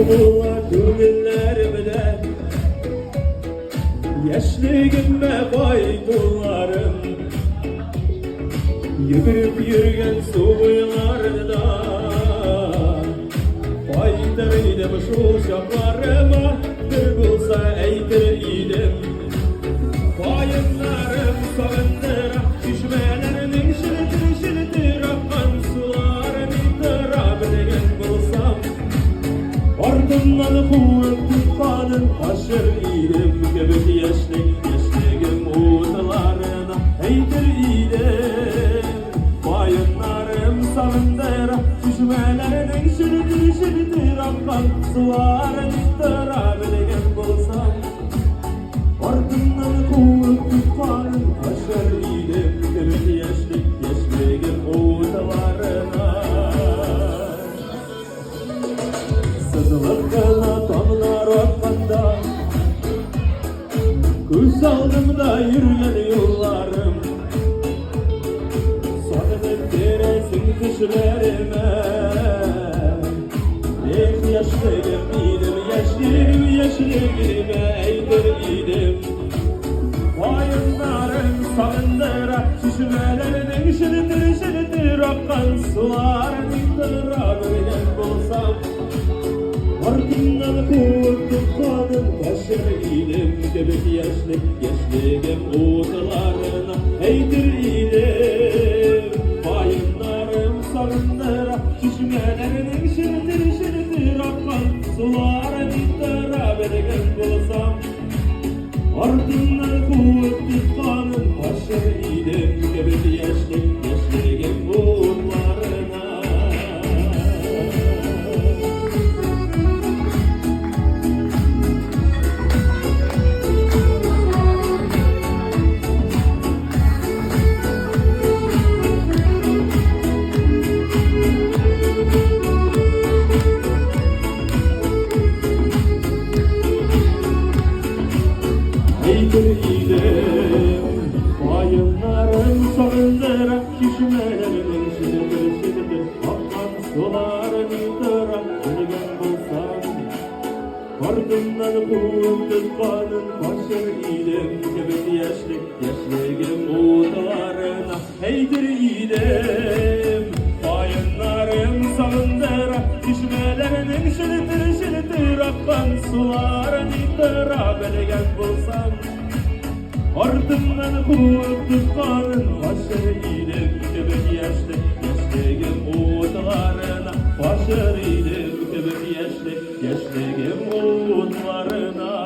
Soğula günlerimde yaşligime baydularım. Yürüp yürgen soğuylarda faydarıydım şu şaplarıma. Bir bulsa eydir idim Bayınlarım savundıra düşmelerinin şilitir akan sularını ıtırap degen bulsam. Ardından kuvvet tutkanın aşır idim Göbek yaşligim uğutlarına eydir idim Bayınlarım savundıra düşmelerinin şilitir akan sularını ıtırap degen bulsam. Ardından kuvvet tutkanın aşır idim Göbek yaşligim uğutlarına. Sızılıkla damlar akanda göz aldımda yürüyen yollarım. Sanırım deresin kışlarıma Ey yaşlıyım idim, yaşlıyım eydir idim Bayınlarım salındıra şişmelerinin şilitir akan sularını ıtırap degen bulsam. Ardından kuvvet tutkanın taşır idim Göbek yaşligim uğutlarına eydir idim Bayınlarım sarındıra şişmelerinin şilitir akan sularını ıtırap degen bulsam. Ardından kuvvet tutkanın taşır idim Göbek yaşligim uğutlarına. Eydir idim bayınlarım sarındıra düşmelerinin şilitir akan sularını ıtırap degen bulsam. Ardından kuvvet tutkanın taşır idim Göbek yaşligim uğutlarına eydir idim bayınlarım sarındıra düşmelerinin şilitir akan sularını ıtırap degen bulsam. Ardından kuvvet tutkanın taşır idim Göbek yaşligim uğutlarına Taşır idim Göbek yaşligim uğutlarına.